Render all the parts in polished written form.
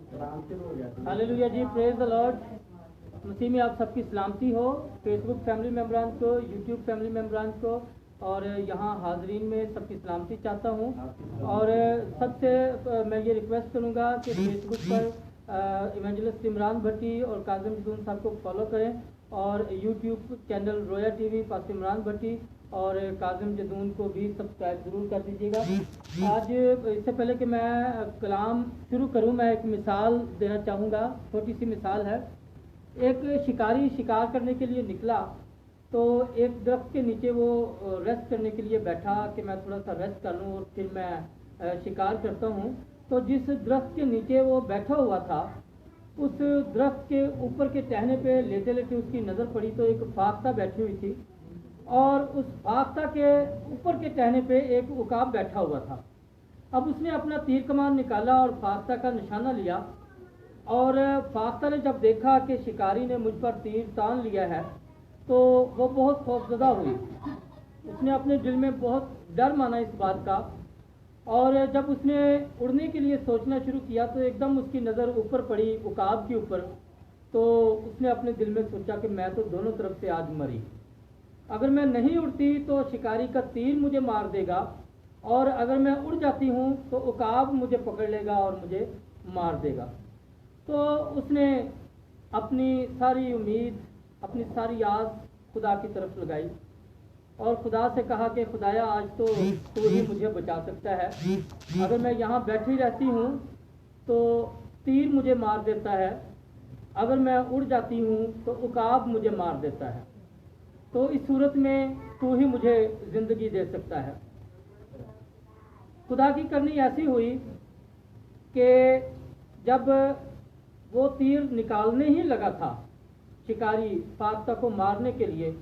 Hallelujah जी, praise the Lord. मसीह में आप सबकी सलामती हो। फेसबुक फैमिली मेम्बरान को, यूट्यूब फैमिली मेम्बरान को और यहाँ हाजरीन में सबकी सलामती चाहता हूँ। और सबसे मैं ये रिक्वेस्ट करूँगा कि फेसबुक पर इवेंजलिस्ट इमरान भट्टी और काजिम जदून साहब को फॉलो करें, और यूट्यूब चैनल रोया टीवी पास इमरान भट्टी और काजिम जदून को भी सब्सक्राइब ज़रूर कर दीजिएगा। आज इससे पहले कि मैं कलाम शुरू करूं, मैं एक मिसाल देना चाहूँगा। छोटी सी मिसाल है। एक शिकारी शिकार करने के लिए निकला, तो एक दरख्त के नीचे वो रेस्ट करने के लिए बैठा कि मैं थोड़ा सा रेस्ट कर लूँ और फिर मैं शिकार करता हूँ। तो जिस दरख्त के नीचे वो बैठा हुआ था, उस दरख्त के ऊपर के टहने पे लेटे लेटे उसकी नज़र पड़ी तो एक फाख्ता बैठी हुई थी, और उस फाख्ता के ऊपर के टहने पे एक उकाब बैठा हुआ था। अब उसने अपना तीर कमान निकाला और फाख्ता का निशाना लिया, और फाख्ता ने जब देखा कि शिकारी ने मुझ पर तीर तान लिया है तो वो बहुत खौफजदा हुई। उसने अपने दिल में बहुत डर माना इस बात का, और जब उसने उड़ने के लिए सोचना शुरू किया तो एकदम उसकी नज़र ऊपर पड़ी उकाब के ऊपर। तो उसने अपने दिल में सोचा कि मैं तो दोनों तरफ से आज मरी। अगर मैं नहीं उड़ती तो शिकारी का तीर मुझे मार देगा, और अगर मैं उड़ जाती हूँ तो उकाब मुझे पकड़ लेगा और मुझे मार देगा। तो उसने अपनी सारी उम्मीद, अपनी सारी आस खुदा की तरफ लगाई और खुदा से कहा कि खुदाया, आज तो तू ही मुझे बचा सकता है। अगर मैं यहाँ बैठी रहती हूँ तो तीर मुझे मार देता है, अगर मैं उड़ जाती हूँ तो उकाब मुझे मार देता है। तो इस सूरत में तू ही मुझे ज़िंदगी दे सकता है। खुदा की करनी ऐसी हुई कि जब वो तीर निकालने ही लगा था शिकारी फाख्ता को मारने के लिए,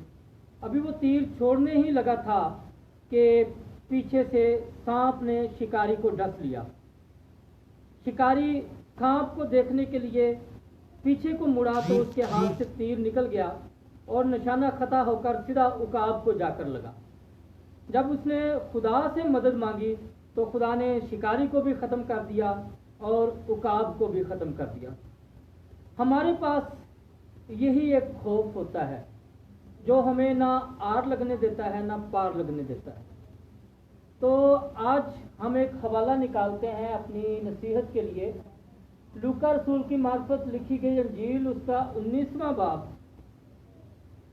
अभी वो तीर छोड़ने ही लगा था कि पीछे से सांप ने शिकारी को डस लिया। शिकारी सांप को देखने के लिए पीछे को मुड़ा तो उसके हाथ से तीर निकल गया और निशाना खता होकर सीधा उकाब को जाकर लगा। जब उसने खुदा से मदद मांगी तो खुदा ने शिकारी को भी ख़त्म कर दिया और उकाब को भी ख़त्म कर दिया। हमारे पास यही एक खौफ होता है जो हमें ना आर लगने देता है ना पार लगने देता है। तो आज हम एक हवाला निकालते हैं अपनी नसीहत के लिए। लूका रसूल की मार्फत लिखी गई अंजील, उसका 19वां बाब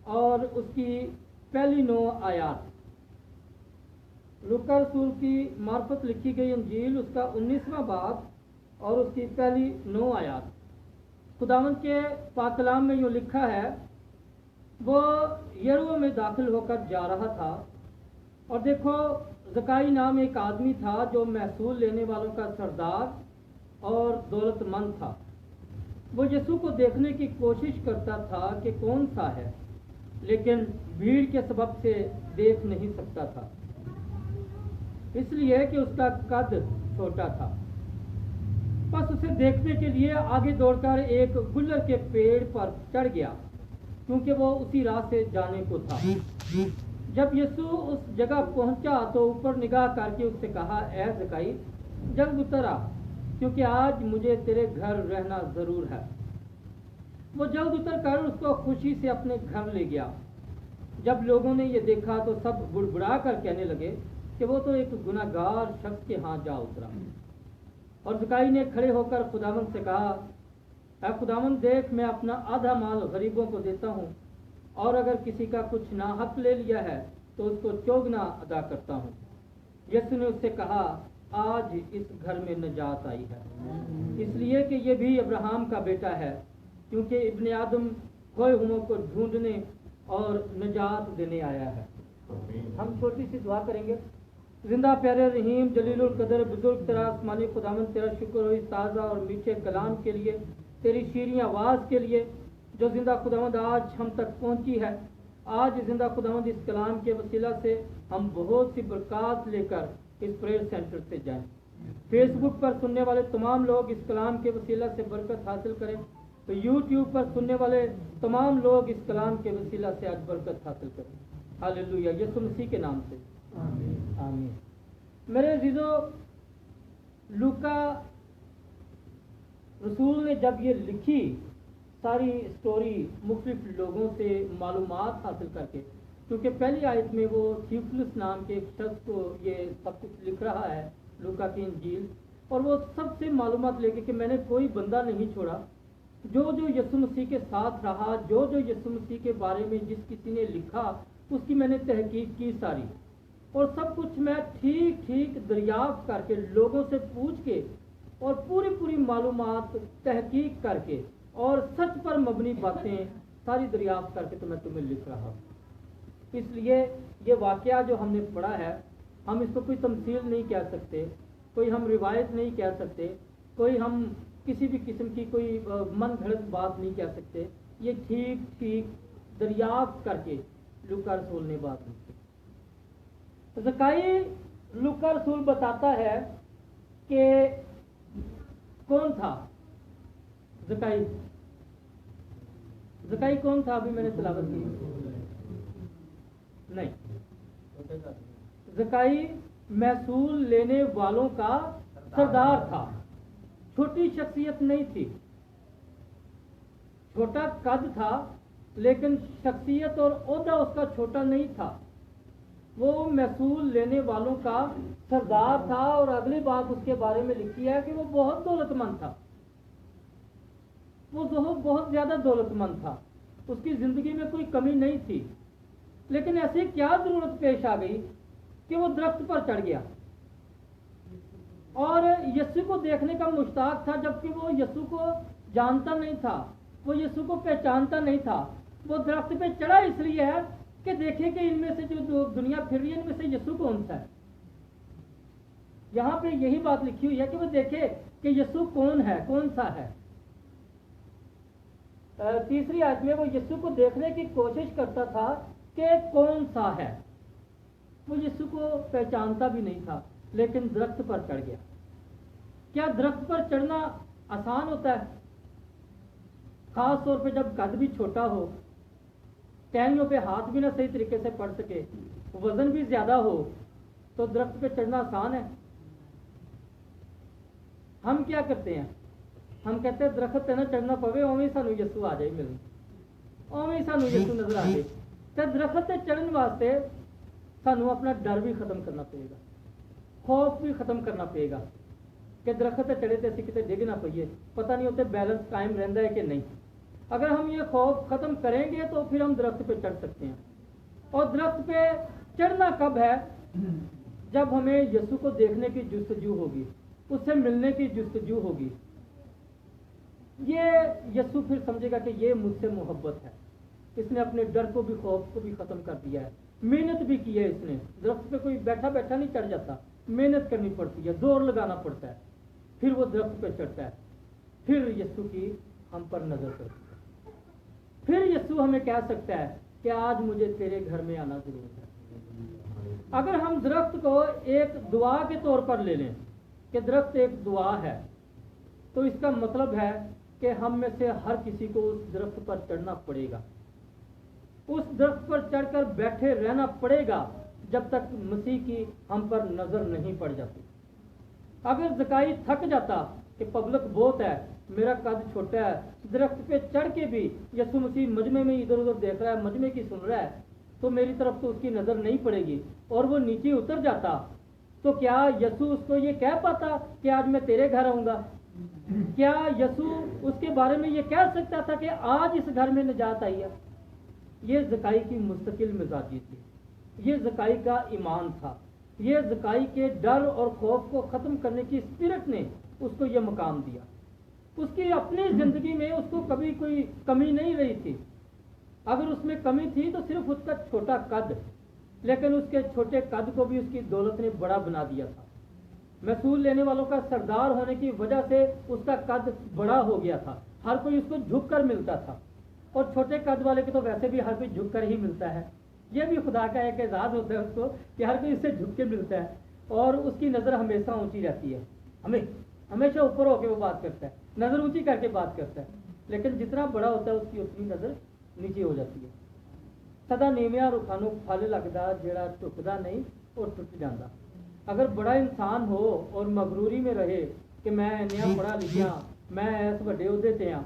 और उसकी पहली 9 आयात। लूका रसूल की मार्फत लिखी गई अंजील, उसका 19वां बाब और उसकी पहली 9 आयात। खुदावंद के पाक कलाम में यूँ लिखा है, वो यरीहो में दाखिल होकर जा रहा था, और देखो ज़काई नाम एक आदमी था जो महसूल लेने वालों का सरदार और दौलतमंद था। वो यीशु को देखने की कोशिश करता था कि कौन सा है, लेकिन भीड़ के सबब से देख नहीं सकता था, इसलिए कि उसका कद छोटा था। बस उसे देखने के लिए आगे दौड़कर एक गुल्लर के पेड़ पर चढ़ गया, क्योंकि वो उसी राह से जाने को था। जब यीशु उस जगह पहुंचा तो ऊपर निगाह करके उससे कहा, ऐ ज़काई, जल्द उतर आ, क्योंकि आज मुझे तेरे घर रहना ज़रूर है। वो जल्द उतर कर उसको खुशी से अपने घर ले गया। जब लोगों ने ये देखा तो सब बुड़बुड़ा कर कहने लगे कि वो तो एक गुनाहगार शख्स के हाथ जा उतरा। और ज़काई ने खड़े होकर खुदावंद से कहा, ऐ खुदावंद, देख मैं अपना आधा माल गरीबों को देता हूँ, और अगर किसी का कुछ नाहक ले लिया है तो उसको चौगुना अदा करता हूँ। यीशु ने उससे कहा, आज इस घर में नजात आई है, इसलिए कि ये भी अब्राहम का बेटा है, क्योंकि इब्ने आदम खोए हुओं को ढूंढने और नजात देने आया है। हम छोटी सी दुआ करेंगे। जिंदा प्यारे रहीम जलीलुल कदर बुजुर्ग तेरा आसमानी खुदावंद, तेरा शुक्र हो इस ताज़ा और मीठे कलाम के लिए, तेरी शीरी आवाज़ के लिए जो जिंदा खुदावंद आज हम तक पहुंची है। आज जिंदा खुदावंद इस कलाम के वसीला से हम बहुत सी बरक़ात लेकर इस प्रेयर सेंटर से जाएं। फेसबुक पर सुनने वाले तमाम लोग इस कलाम के वसीला से बरकत हासिल करें, तो यूट्यूब पर सुनने वाले तमाम लोग इस कलाम के वसीला से आज बरकत हासिल करें। हालेलुया, यीशु मसीह के नाम से आमीन। मेरे अज़ीज़ों, लूका रसूल ने जब ये लिखी सारी स्टोरी मुख्तलिफ लोगों से मालूमात हासिल करके, क्योंकि पहली आयत में वो थियोफिलस नाम के एक शख्स को ये सब कुछ लिख रहा है, लूका की इंजील, और वो सबसे मालूमात लेके कि मैंने कोई बंदा नहीं छोड़ा, जो जो यीशु मसीह के साथ रहा, जो जो यीशु मसीह के बारे में जिस किसी ने लिखा उसकी मैंने तहकीक की सारी, और सब कुछ मैं ठीक ठीक दरियाफ्त करके लोगों से पूछ के और पूरी पूरी मालूमात तहकीक करके और सच पर मबनी बातें सारी दरियाफ्त करके तो मैं तुम्हें लिख रहा हूँ। इसलिए ये वाक़या जो हमने पढ़ा है, हम इसको कोई तमसील नहीं कह सकते, कोई हम रिवायत नहीं कह सकते, कोई हम किसी भी किस्म की कोई मन घड़त बात नहीं कह सकते। ये ठीक ठीक दरियाफ्त करके लूका रसूल ने बात लिखी। ज़काई लूका रसूल बताता है कि कौन था ज़काई। ज़काई कौन था? अभी मैंने तिलावत की नहीं। ज़काई महसूल लेने वालों का सरदार था, छोटी शख्सियत नहीं थी, छोटा कद था, लेकिन शख्सियत और ओहदा उसका छोटा नहीं था। वो महसूल लेने वालों का सरदार था, और अगली बात उसके बारे में लिखी है कि वो बहुत दौलतमंद था। वो बहुत ज़्यादा दौलतमंद था, उसकी ज़िंदगी में कोई कमी नहीं थी, लेकिन ऐसी क्या ज़रूरत पेश आ गई कि वो दरख्त पर चढ़ गया और यीशु को देखने का मुश्ताक था, जबकि वो यीशु को जानता नहीं था, वो यीशु को पहचानता नहीं था। वो दरख्त पे चढ़ा इसलिए है कि देखे कि इनमें से जो दुनिया फिर रही है इनमें से यीशु कौन सा है। यहाँ पे यही बात लिखी हुई है कि वो देखे कि यीशु कौन है, कौन सा है। तीसरी आयत में वो यीशु को देखने की कोशिश करता था कि कौन सा है। वो यीशु को पहचानता भी नहीं था, लेकिन दरख्त पर चढ़ गया। क्या दरख्त पर चढ़ना आसान होता है? खास तौर पे जब कद भी छोटा हो, टहनियों पे हाथ भी ना सही तरीके से पड़ सके, वजन भी ज्यादा हो, तो दरख्त पे चढ़ना आसान है? हम क्या करते हैं? हम कहते हैं दरख्त ते ना चढ़ना पवे, ओवें सानू यीशु आ जाए मिलने, ओवें सानू यीशु नजर आ जाए। तो दरख्त ते चढ़न वास्ते सानू अपना डर भी खत्म करना पड़ेगा, खौफ भी खत्म करना पड़ेगा कि दरख्त ते चढ़े तो असीं किते डिग ना पईए, पता नहीं उत्ते बैलेंस कायम रहता है कि नहीं। अगर हम ये खौफ खत्म करेंगे तो फिर हम दरख्त पे चढ़ सकते हैं। और दरख्त पे चढ़ना कब है? जब हमें यीशु को देखने की जुस्तजू होगी, उससे मिलने की जुस्तजू होगी। ये यीशु फिर समझेगा कि ये मुझसे मोहब्बत है, इसने अपने डर को भी खौफ को भी खत्म कर दिया है, मेहनत भी की है इसने। दरख्त पे कोई बैठा बैठा नहीं चढ़ जाता, मेहनत करनी पड़ती है, जोर लगाना पड़ता है, फिर वो दरख्त पे चढ़ता है। फिर यीशु की हम पर नजर करती है, फिर यीशु हमें कह सकता है कि आज मुझे तेरे घर में आना जरूर है। अगर हम दरख्त को एक दुआ के तौर पर ले लें कि दरख्त एक दुआ है, तो इसका मतलब है कि हम में से हर किसी को उस दरख्त पर चढ़ना पड़ेगा, उस दरख्त पर चढ़कर बैठे रहना पड़ेगा जब तक मसीह की हम पर नजर नहीं पड़ जाती। अगर ज़काई थक जाता कि पब्लिक बहुत है, मेरा कद छोटा है, दरख्त पे चढ़ के भी यीशु मसीह मजमे में इधर उधर देख रहा है, मजमे की सुन रहा है, तो मेरी तरफ तो उसकी नजर नहीं पड़ेगी, और वो नीचे उतर जाता, तो क्या यीशु उसको ये कह पाता कि आज मैं तेरे घर आऊंगा? क्या यीशु उसके बारे में ये कह सकता था कि आज इस घर में निजात आई है? ये ज़काई की मुस्तकिल मिजाजी थी, ये ज़काई का ईमान था, ये ज़काई के डर और खौफ को ख़त्म करने की स्पिरिट ने उसको ये मकाम दिया। उसकी अपनी ज़िंदगी में उसको कभी कोई कमी नहीं रही थी। अगर उसमें कमी थी तो सिर्फ उसका छोटा कद, लेकिन उसके छोटे कद को भी उसकी दौलत ने बड़ा बना दिया था। महसूल लेने वालों का सरदार होने की वजह से उसका कद बड़ा हो गया था, हर कोई उसको झुक कर मिलता था, और छोटे कद वाले को तो वैसे भी हर कोई झुक कर ही मिलता है। यह भी खुदा का एक एजाज़ होता है उसको कि हर कोई उससे झुक के मिलता है, और उसकी नज़र हमेशा ऊंची रहती है, हमेशा ऊपर होकर वो बात करता है, नज़र ऊंची करके बात करता है। लेकिन जितना बड़ा होता है उसकी उतनी नज़र नीचे हो जाती है। सदा नीविया रुखानू फल लगदा, जेड़ा झुकदा नहीं और टुट जाता। अगर बड़ा इंसान हो और मगरूरी में रहे कि मैं इन्ना पढ़ा लिखा, मैं इस बड़े उहदे ते हाँ,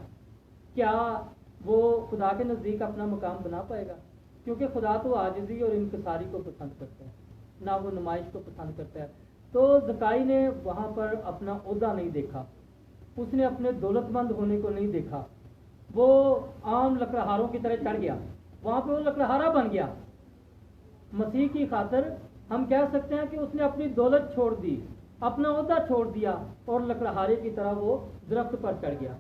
क्या वो खुदा के नज़दीक अपना मुकाम बना पाएगा? क्योंकि खुदा तो आजिज़ी और इनकसारी को पसंद करता है, ना वो नुमाइश को पसंद करता है। तो ज़काई ने वहाँ पर अपना ओहदा नहीं देखा, उसने अपने दौलतमंद होने को नहीं देखा। वो आम लकड़हारों की तरह चढ़ गया, वहाँ पे वो लकड़हारा बन गया। मसीह की खातिर हम कह सकते हैं कि उसने अपनी दौलत छोड़ दी, अपना ओहदा छोड़ दिया और लकड़हारे की तरह वो दरख्त पर चढ़ गया।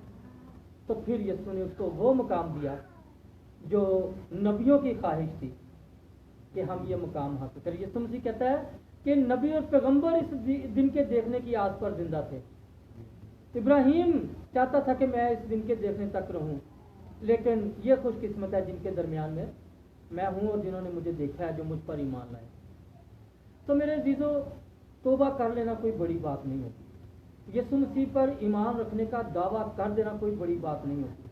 तो फिर यीशु ने उसको वो मुकाम दिया जो नबियों की ख्वाहिश थी कि हम ये मुकाम हासिल करें। यीशु मसीह कहता है कि नबी और पैगंबर इस दिन के देखने की आस पर जिंदा थे। इब्राहिम चाहता था कि मैं इस दिन के देखने तक रहूं, लेकिन ये खुशकिस्मत है जिनके दरमियान में मैं हूं और जिन्होंने मुझे देखा है, जो मुझ पर ईमान लाए। तो मेरे अजीजों, तौबा कर लेना कोई बड़ी बात नहीं होती। यीशु मसीह पर ईमान रखने का दावा कर देना कोई बड़ी बात नहीं होती।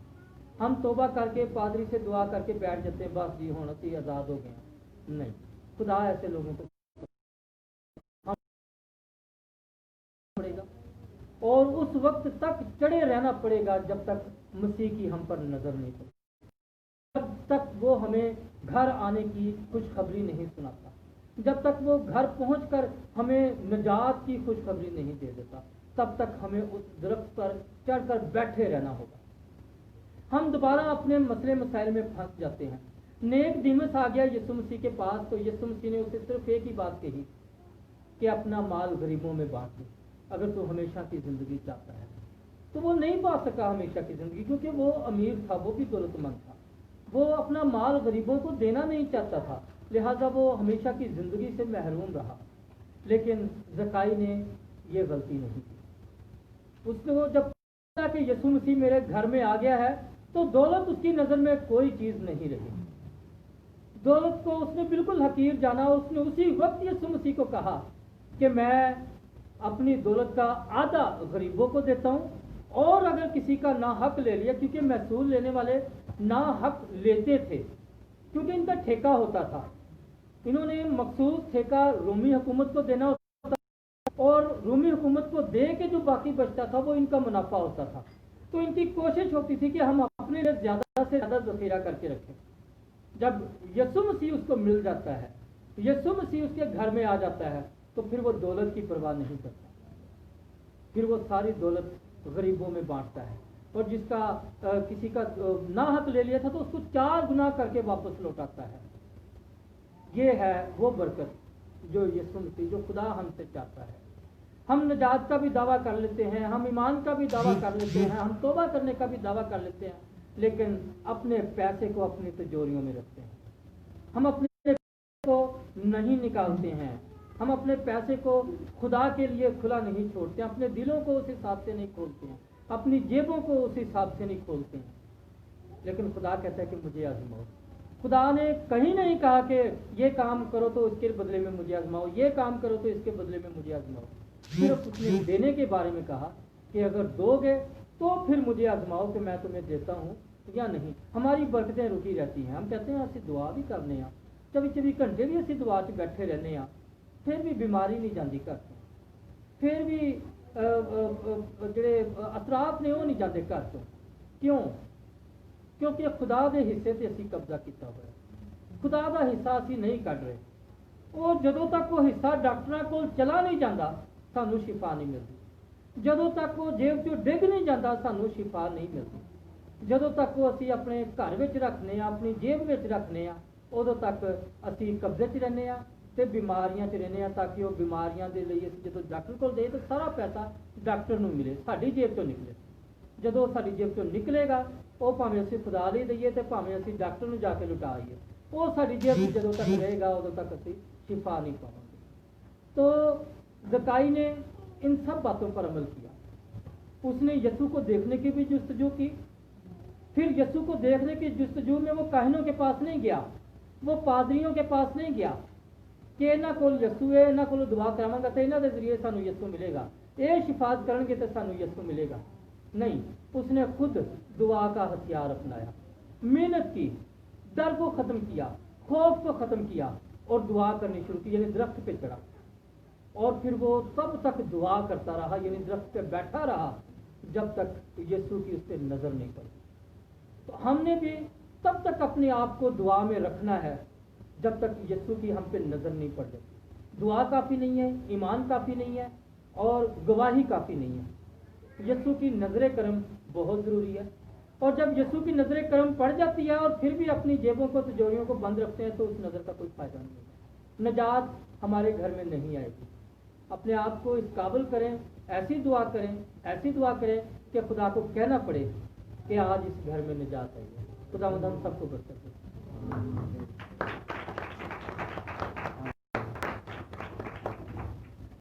हम तौबा करके पादरी से दुआ करके बैठ जाते हैं, बस जी होना चाहिए, आज़ाद हो गए। नहीं, खुदा ऐसे लोगों को पड़ेगा और उस वक्त तक चढ़े रहना पड़ेगा जब तक मसीह की हम पर नजर नहीं पड़ती, जब तक वो हमें घर आने की खुशखबरी नहीं सुनाता, जब तक वो घर पहुंचकर हमें निजात की खुशखबरी नहीं दे देता, तब तक हमें उस दरख्त पर चढ़कर बैठे रहना होगा। हम दोबारा अपने मसले मसाइल में फंस जाते हैं। नेक दिमस आ गया यीशु मसीह के पास, तो यीशु मसीह ने उसे सिर्फ एक ही बात कही कि अपना माल गरीबों में बांट दे, अगर तू हमेशा की जिंदगी चाहता है। तो वो नहीं पा सका हमेशा की जिंदगी, क्योंकि वो अमीर था, वो भी दौलतमंद था, वो अपना माल गरीबों को देना नहीं चाहता था, लिहाजा वो हमेशा की जिंदगी से महरूम रहा। लेकिन ज़काई ने ये गलती नहीं की। उसने वो जब कहा कि यीशु मसीह मेरे घर में आ गया है, तो दौलत उसकी नज़र में कोई चीज़ नहीं रही। दौलत को उसने बिल्कुल हकीर जाना। उसने उसी वक्त यीशु मसीह को कहा कि मैं अपनी दौलत का आधा गरीबों को देता हूँ, और अगर किसी का ना हक ले लिया, क्योंकि महसूल लेने वाले ना हक लेते थे, क्योंकि इनका ठेका होता था, इन्होंने मखसूस ठेका रोमी हुकूमत को देना होता था, और रोमी हुकूमत को दे के जो बाकी बचता था वो इनका मुनाफा होता था। तो इनकी कोशिश होती थी कि हम अपने लिए ज़्यादा से ज़्यादा ज़खीरा करके रखें। जब यीशु मसीह उसको मिल जाता है, यीशु मसीह उसके घर में आ जाता है, तो फिर वो दौलत की परवाह नहीं करता, फिर वो सारी दौलत गरीबों में बांटता है, और जिसका किसी का ना हक ले लिया था तो उसको 4 गुना करके वापस लौटाता है। ये है वो बरकत जो यीशु मसीह, जो खुदा हमसे चाहता है। हम निजात का भी दावा कर लेते हैं, हम ईमान का भी दावा कर लेते हैं, हम तौबा करने का भी दावा कर लेते हैं, लेकिन अपने पैसे को अपनी तिजोरियों में रखते हैं। हम अपने पैसे को नहीं निकालते हैं, हम अपने पैसे को खुदा के लिए खुला नहीं छोड़ते हैं, अपने दिलों को उस हिसाब से नहीं खोलते हैं, अपनी जेबों को उस हिसाब से नहीं खोलते हैं। लेकिन खुदा कहता है कि मुझे आजमाओ। खुदा ने कहीं नहीं कहा कि ये काम करो तो इसके बदले में मुझे आजमाओ, ये काम करो तो इसके बदले में मुझे आजमाओ। सिर्फ उसने देने के बारे में कहा कि अगर दोगे तो फिर मुझे आजमाओ कि मैं तुम्हें देता हूँ या नहीं। हमारी बरकतें रुकी रहती हैं, हम कहते हैं असं दुआ भी करने, 24 घंटे भी असं दुआ च बैठे रहने, फिर भी बीमारी नहीं जाती घर तो, फिर भी जोड़े असराफ ने वो नहीं जाते घर तो। क्यों? क्योंकि खुदा के हिस्से से असी कब्जा किया हुआ है, खुदा का हिस्सा असी नहीं कढ़ रहे, और जदों तक वो हिस्सा डॉक्टरों को चला नहीं जाता सानू शिफा नहीं मिलती, जदों तक वो जेब चो डिग नहीं जाता सानू शिफा नहीं मिलती, जदों तक वो असी अपने घर में रखने, अपनी जेब में रखने, उदों तक असी कब्जे च रहने ते बीमारियां च रहने, ताकि वो बीमारियां दे लई असी जदों डॉक्टर को दे तो सारा पैसा डॉक्टर नूं मिले, साडी जेब चों निकले। जदों साडी जेब चों निकलेगा वो भावें असी खुदा लई दईए ते भावें असी डॉक्टर नूं जाके लुटा आईए, वो साडी जेब जदों तक रहेगा उदों तक असी शिफा नहीं पावांगे। तो ज़काई ने इन सब बातों पर अमल किया। उसने यीशु को देखने की भी जुस्तजू की। फिर यीशु को देखने की जुस्तजू में वो काहिनों के पास नहीं गया, वो पादरियों के पास नहीं गया कि इन्हां कोल यीशु है, इन्हां कोल दुआ करावांगा तो इन्हां दे जरिए सानू यीशु मिलेगा, ये शिफात करनगे तो सानू यीशु मिलेगा। नहीं, उसने खुद दुआ का हथियार अपनाया, मेहनत की, डर को ख़त्म किया, खौफ को ख़त्म किया और दुआ करनी शुरू की, यानी दरख्त पे चढ़ा। और फिर वो तब तक दुआ करता रहा, यानी दरख्त पे बैठा रहा जब तक यीशु की उस पर नज़र नहीं पड़ती। तो हमने भी तब तक अपने आप को दुआ में रखना है जब तक यीशु की हम पे नज़र नहीं पड़ जाती। दुआ काफ़ी नहीं है, ईमान काफ़ी नहीं है और गवाही काफ़ी नहीं है। यीशु की नज़र करम बहुत ज़रूरी है। और जब यीशु की नज़र करम पड़ जाती है और फिर भी अपनी जेबों को तिजोरियों को बंद रखते हैं तो उस नज़र का कोई फ़ायदा नहीं है। नजात हमारे घर में नहीं आएगी। अपने आप को इस काबिल करें, ऐसी दुआ करें कि खुदा को कहना पड़े कि आज इस घर में निजात आई है। खुदा हम सबको बरकत दे।